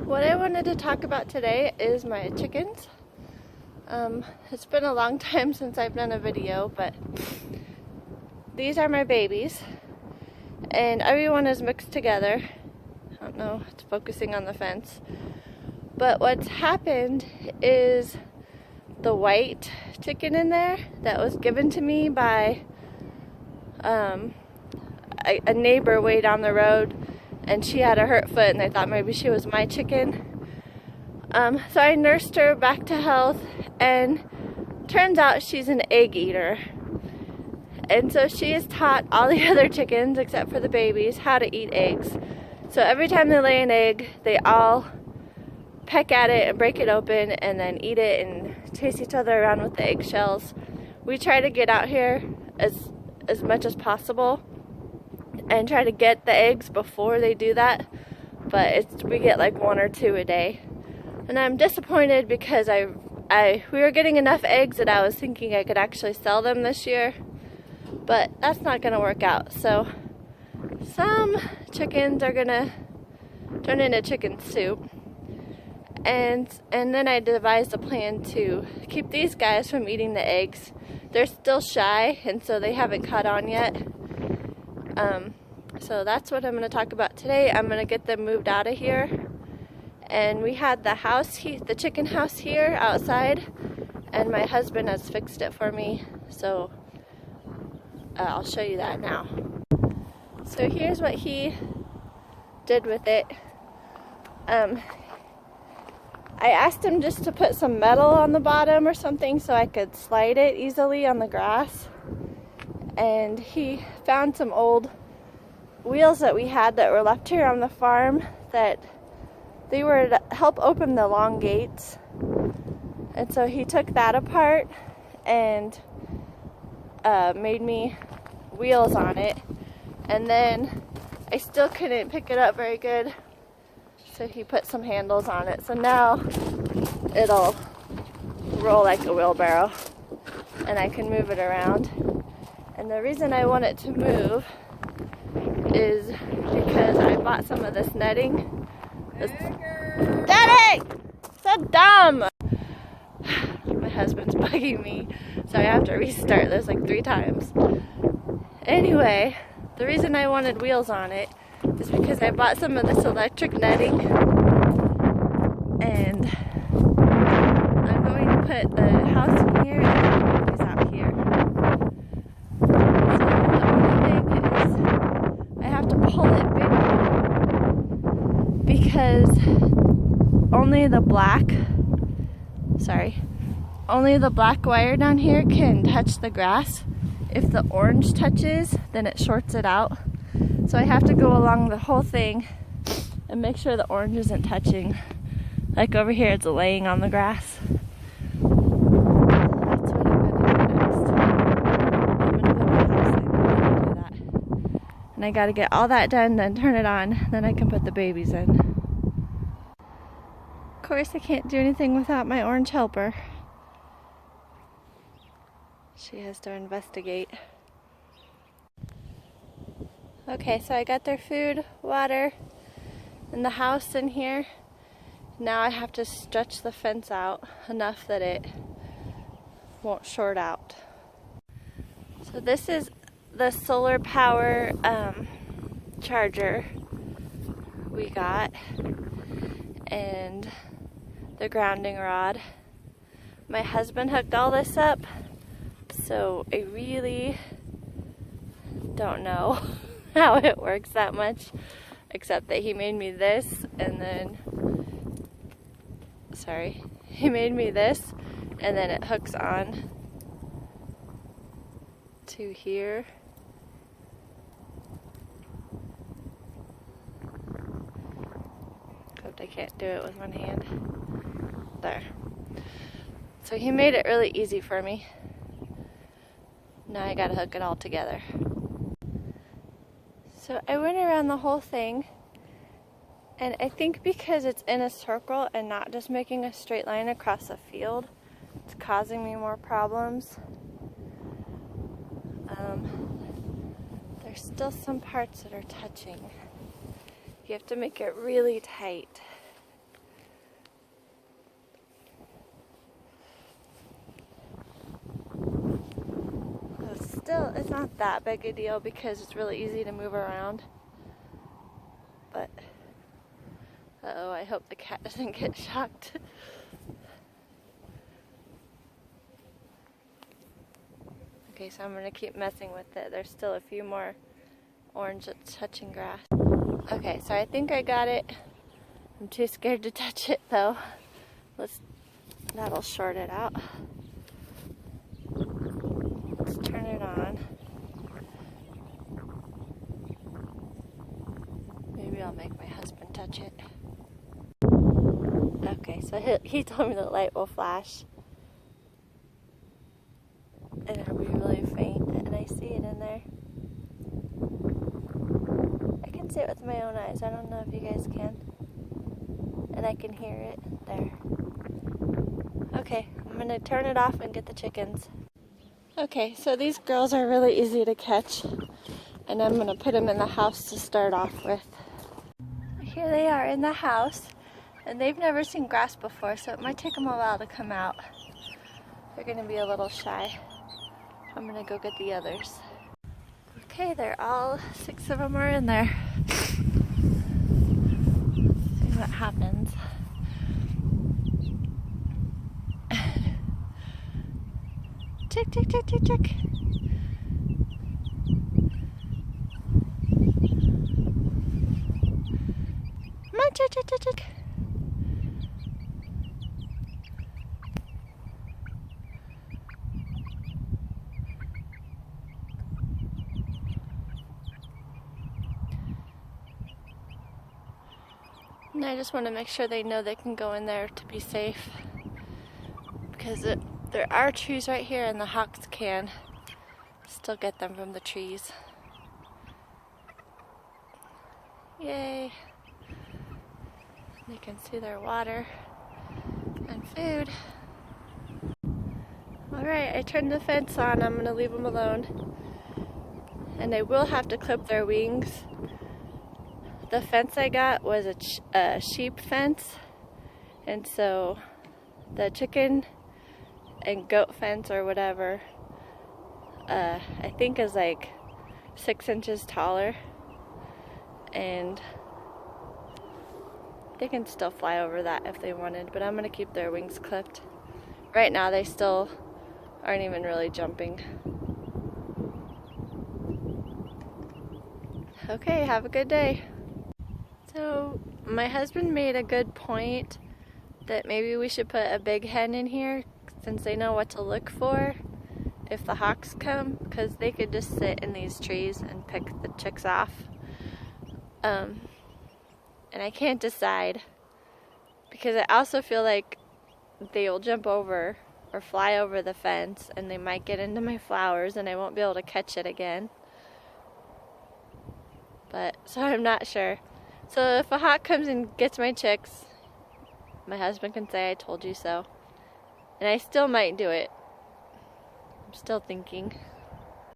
What I wanted to talk about today is my chickens. It's been a long time since I've done a video, but these are my babies, and everyone is mixed together. I don't know, it's focusing on the fence. But what's happened is the white chicken in there that was given to me by a neighbor way down the road, and she had a hurt foot and they thought maybe she was my chicken. So I nursed her back to health, and turns out she's an egg eater. And so she has taught all the other chickens, except for the babies, how to eat eggs. So every time they lay an egg, they all peck at it and break it open and then eat it and chase each other around with the eggshells. We try to get out here as much as possible and try to get the eggs before they do that, but we get like 1 or 2 a day. And I'm disappointed because we were getting enough eggs that I was thinking I could actually sell them this year, but that's not gonna work out. So some chickens are gonna turn into chicken soup. And then I devised a plan to keep these guys from eating the eggs. They're still shy, and so they haven't caught on yet. So that's what I'm going to talk about today. I'm going to get them moved out of here. And we had the chicken house here outside, and my husband has fixed it for me. So I'll show you that now. So here's what he did with it. I asked him just to put some metal on the bottom or something so I could slide it easily on the grass. And he found some old wheels that we had that were left here on the farm that they were to help open the long gates. And so he took that apart and made me wheels on it. And then I still couldn't pick it up very good, so he put some handles on it. So now it'll roll like a wheelbarrow and I can move it around. And the reason I want it to move is because I bought some of this netting. Daddy! So dumb! My husband's bugging me, so I have to restart this like 3 times. Anyway, the reason I wanted wheels on it is because I bought some of this electric netting, and I'm going to put the house in here and the babies out here. So the only thing is I have to pull it big because only the black wire down here can touch the grass. If the orange touches, then it shorts it out. So I have to go along the whole thing and make sure the orange isn't touching. Like over here, it's laying on the grass. That's what I'm gonna do next. I'm gonna put the house in and do that. And I gotta get all that done, then turn it on, then I can put the babies in. Of course, I can't do anything without my orange helper. She has to investigate. Okay, so I got their food, water, and the house in here. Now I have to stretch the fence out enough that it won't short out. So this is the solar power charger we got, and the grounding rod. My husband hooked all this up, so I really don't know how it works that much, except that he made me this, and then it hooks on to here. Except I can't do it with one hand. There. So he made it really easy for me. Now I gotta hook it all together. So I went around the whole thing, and I think because it's in a circle and not just making a straight line across a field, it's causing me more problems. There's still some parts that are touching. You have to make it really tight. still, it's not that big a deal because it's really easy to move around. But, uh-oh, I hope the cat doesn't get shocked. Okay, so I'm gonna keep messing with it. There's still a few more orange that's touching grass. Okay, so I think I got it. I'm too scared to touch it though. That'll short it out. Let's turn it on. Maybe I'll make my husband touch it. Okay, so he told me the light will flash. And it'll be really faint, and I see it in there. I can see it with my own eyes. I don't know if you guys can. And I can hear it there. Okay, I'm gonna turn it off and get the chickens. Okay, so these girls are really easy to catch, and I'm gonna put them in the house to start off with. Here they are in the house, and they've never seen grass before, so it might take them a while to come out. They're gonna be a little shy. I'm gonna go get the others. Okay, they're all 6 of them are in there. See what happens. Chick, chick, chick, chick, chick. Come on, chick, chick, chick, chick. And I just want to make sure they know they can go in there to be safe, because there are trees right here and the hawks can still get them from the trees. Yay! They can see their water and food. Alright, I turned the fence on. I'm going to leave them alone. And I will have to clip their wings. The fence I got was a sheep fence, and so the chicken and goat fence or whatever, I think is like 6 inches taller, and they can still fly over that if they wanted, but I'm gonna keep their wings clipped. Right now they still aren't even really jumping. Okay, have a good day. So my husband made a good point that maybe we should put a big hen in here since they know what to look for if the hawks come, because they could just sit in these trees and pick the chicks off. And I can't decide because I also feel like they will jump over or fly over the fence and they might get into my flowers and I won't be able to catch it again. So I'm not sure. So if a hawk comes and gets my chicks, my husband can say I told you so. And I still might do it. I'm still thinking.